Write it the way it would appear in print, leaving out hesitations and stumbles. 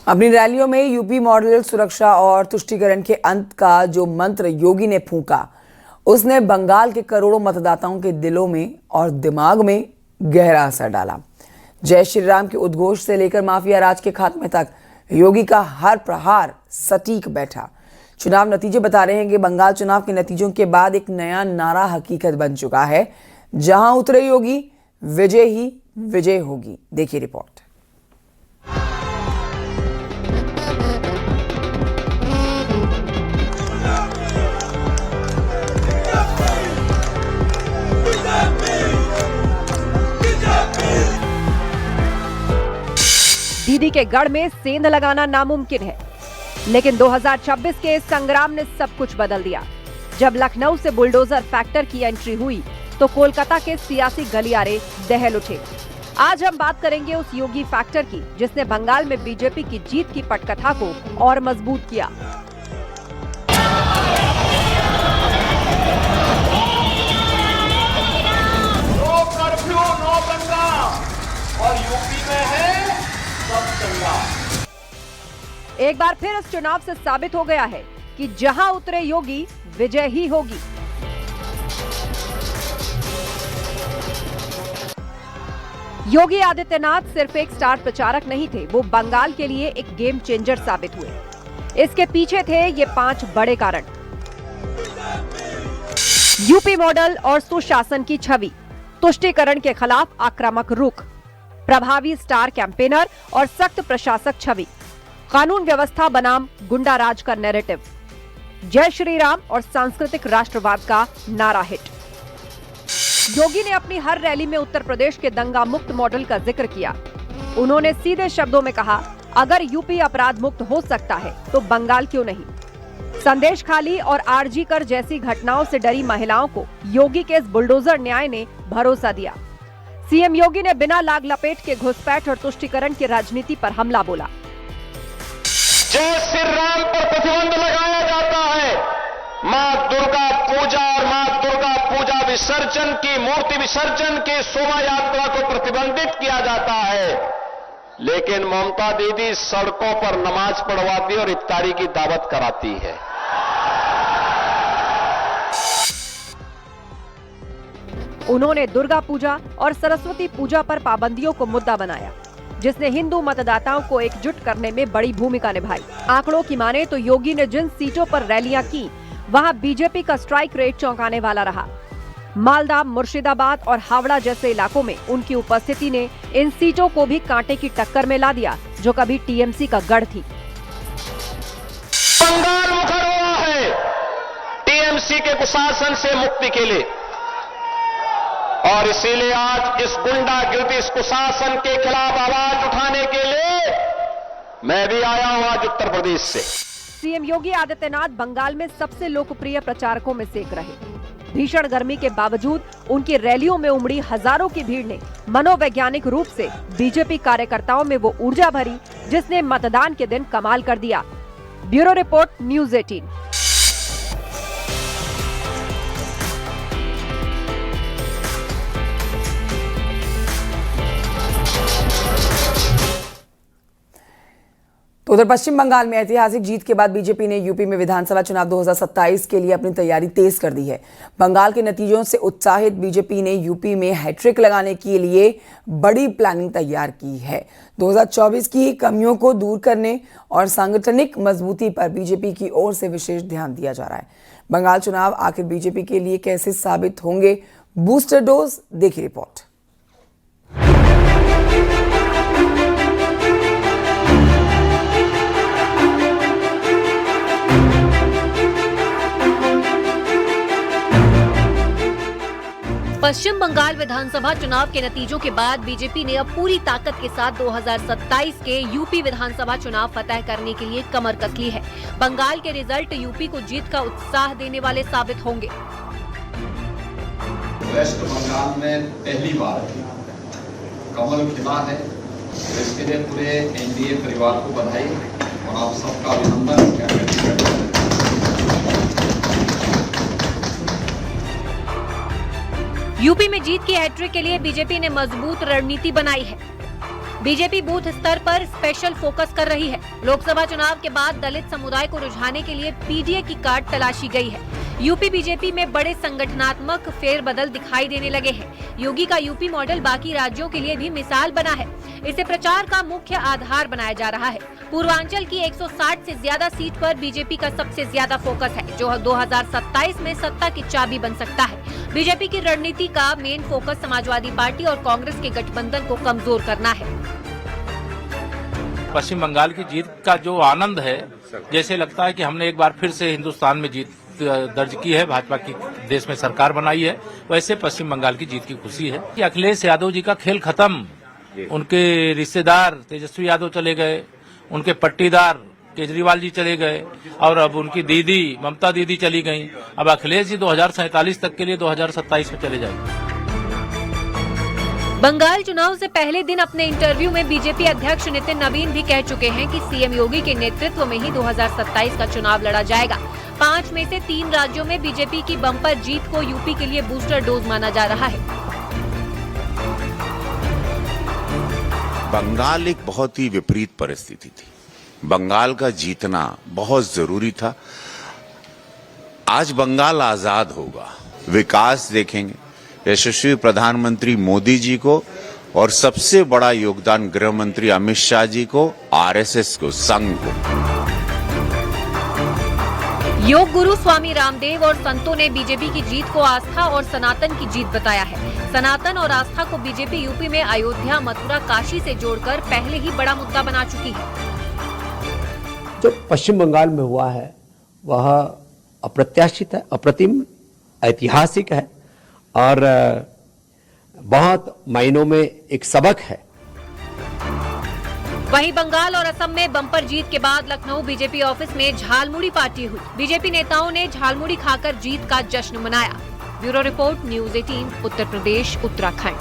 अपनी रैलियों में यूपी मॉडल सुरक्षा और तुष्टीकरण के अंत का जो मंत्र योगी ने फूंका, उसने बंगाल के करोड़ों मतदाताओं के दिलों में और दिमाग में गहरा असर डाला। जय श्री राम के उद्घोष से लेकर माफिया राज के खात्मे तक योगी का हर प्रहार सटीक बैठा। चुनाव नतीजे बता रहे हैं कि बंगाल चुनाव के नतीजों के बाद एक नया नारा हकीकत बन चुका है। जहां उतरे योगी, विजय ही विजय होगी। देखिए रिपोर्ट। दीदी के गढ़ में सेंध लगाना नामुमकिन है, लेकिन 2026 के इस संग्राम ने सब कुछ बदल दिया। जब लखनऊ से बुलडोजर फैक्टर की एंट्री हुई तो कोलकाता के सियासी गलियारे दहल उठे। आज हम बात करेंगे उस योगी फैक्टर की, जिसने बंगाल में बीजेपी की जीत की पटकथा को और मजबूत किया। नो कर्फ्यू, नो दंगा, और यूपी में है सब चंगा। एक बार फिर इस चुनाव से साबित हो गया है कि जहां उतरे योगी, विजय ही होगी। योगी आदित्यनाथ सिर्फ एक स्टार प्रचारक नहीं थे, वो बंगाल के लिए एक गेम चेंजर साबित हुए। इसके पीछे थे ये 5 बड़े कारण। यूपी मॉडल और सुशासन की छवि, तुष्टीकरण के खिलाफ आक्रामक रुख, प्रभावी स्टार कैंपेनर और सख्त प्रशासक छवि, कानून व्यवस्था बनाम गुंडा राज का नैरेटिव, जय श्री राम और सांस्कृतिक राष्ट्रवाद का नारा हिट। योगी ने अपनी हर रैली में उत्तर प्रदेश के दंगा मुक्त मॉडल का जिक्र किया। उन्होंने सीधे शब्दों में कहा, अगर यूपी अपराध मुक्त हो सकता है तो बंगाल क्यों नहीं। संदेश खाली और आरजी कर जैसी घटनाओं से डरी महिलाओं को योगी के इस बुलडोजर न्याय ने भरोसा दिया। सीएम योगी ने बिना लाग लपेट के घुसपैठ और तुष्टीकरण की राजनीति पर हमला बोला। जय श्री राम पर प्रतिबंध लगाया जाता है। मां दुर्गा पूजा और मां दुर्गा पूजा विसर्जन की, मूर्ति विसर्जन की शोभा यात्रा को प्रतिबंधित किया जाता है, लेकिन ममता दीदी सड़कों पर नमाज पढ़वाती और इफ्तारी की दावत कराती है। उन्होंने दुर्गा पूजा और सरस्वती पूजा पर पाबंदियों को मुद्दा बनाया, जिसने हिंदू मतदाताओं को एकजुट करने में बड़ी भूमिका निभाई। आंकड़ों की माने तो योगी ने जिन सीटों पर रैलियां की, वहां बीजेपी का स्ट्राइक रेट चौंकाने वाला रहा। मालदा, मुर्शिदाबाद और हावड़ा जैसे इलाकों में उनकी उपस्थिति ने इन सीटों को भी कांटे की टक्कर में ला दिया, जो कभी टीएमसी का गढ़ थी। बंगाल मुखर हुआ है टीएमसी के कुशासन से मुक्ति के लिए, और इसीलिए आज इस गुंडागिर्दी, इस कुशासन के खिलाफ आवाज उठाने के लिए मैं भी आया हूं आज उत्तर प्रदेश से। सीएम योगी आदित्यनाथ बंगाल में सबसे लोकप्रिय प्रचारकों में से एक रहे। भीषण गर्मी के बावजूद उनकी रैलियों में उमड़ी हजारों की भीड़ ने मनोवैज्ञानिक रूप से बीजेपी कार्यकर्ताओं में वो ऊर्जा भरी, जिसने मतदान के दिन कमाल कर दिया। Bureau report, news 18। तो उधर पश्चिम बंगाल में ऐतिहासिक जीत के बाद बीजेपी ने यूपी में विधानसभा चुनाव 2027 के लिए अपनी तैयारी तेज कर दी है। बंगाल के नतीजों से उत्साहित बीजेपी ने यूपी में हैट्रिक लगाने के लिए बड़ी प्लानिंग तैयार की है। 2024 की कमियों को दूर करने और सांगठनिक मजबूती पर बीजेपी की ओर से विशेष ध्यान दिया जा रहा है। बंगाल चुनाव आखिर बीजेपी के लिए कैसे साबित होंगे? बूस्टर डोज, देखिए रिपोर्ट। पश्चिम बंगाल विधानसभा चुनाव के नतीजों के बाद बीजेपी ने अब पूरी ताकत के साथ 2027 के यूपी विधानसभा चुनाव फतह करने के लिए कमर कस ली है। बंगाल के रिजल्ट यूपी को जीत का उत्साह देने वाले साबित होंगे। वेस्ट बंगाल में पहली बार कमल खिला है, इसके लिए पूरे एनडीए परिवार को बधाई और आप सबका अभिनंदन। यूपी में जीत की हैट्रिक के लिए बीजेपी ने मजबूत रणनीति बनाई है। बीजेपी बूथ स्तर पर स्पेशल फोकस कर रही है। लोकसभा चुनाव के बाद दलित समुदाय को रुझाने के लिए पीडीए की कार्ड तलाशी गई है। यूपी बीजेपी में बड़े संगठनात्मक फेरबदल दिखाई देने लगे हैं। योगी का यूपी मॉडल बाकी राज्यों के लिए भी मिसाल बना है। इसे प्रचार का मुख्य आधार बनाया जा रहा है। पूर्वांचल की 160 से ज्यादा सीट पर बीजेपी का सबसे ज्यादा फोकस है, जो 2027 में सत्ता की चाबी बन सकता है। बीजेपी की रणनीति का मेन फोकस समाजवादी पार्टी और कांग्रेस के गठबंधन को कमजोर करना है। पश्चिम बंगाल की जीत का जो आनंद है, जैसे लगता है कि हमने एक बार फिर से हिंदुस्तान में जीत दर्ज की है, भाजपा की देश में सरकार बनाई है, वैसे पश्चिम बंगाल की जीत की खुशी है कि अखिलेश यादव जी का खेल खत्म। उनके रिश्तेदार तेजस्वी यादव चले गए, उनके पट्टीदार केजरीवाल जी चले गए और अब उनकी दीदी ममता दीदी चली गई। अब अखिलेश जी 2047 तक के लिए 2027 में चले जाएंगे। बंगाल चुनाव से पहले दिन अपने इंटरव्यू में बीजेपी अध्यक्ष नितिन नवीन भी कह चुके हैं कि सीएम योगी के नेतृत्व में ही 2027 का चुनाव लड़ा जाएगा। 5 में से 3 राज्यों में बीजेपी की बम्पर जीत को यूपी के लिए बूस्टर डोज माना जा रहा है। बंगाल एक बहुत ही विपरीत परिस्थिति थी। बंगाल का जीतना बहुत जरूरी था। आज बंगाल आजाद होगा, विकास देखेंगे, यशस्वी प्रधानमंत्री मोदी जी को और सबसे बड़ा योगदान गृह मंत्री अमित शाह जी को, आरएसएस को, संघ को। योग गुरु स्वामी रामदेव और संतों ने बीजेपी की जीत को आस्था और सनातन की जीत बताया है। सनातन और आस्था को बीजेपी यूपी में अयोध्या, मथुरा, काशी से जोड़कर पहले ही बड़ा मुद्दा बना चुकी है। जो पश्चिम बंगाल में हुआ है वह अप्रत्याशित है, अप्रतिम, ऐतिहासिक है और बहुत मायनों में एक सबक है। वहीं बंगाल और असम में बम्पर जीत के बाद लखनऊ बीजेपी ऑफिस में झालमुड़ी पार्टी हुई। बीजेपी नेताओं ने झालमुड़ी खाकर जीत का जश्न मनाया। Bureau report, news 18, Uttar Pradesh, Uttarakhand.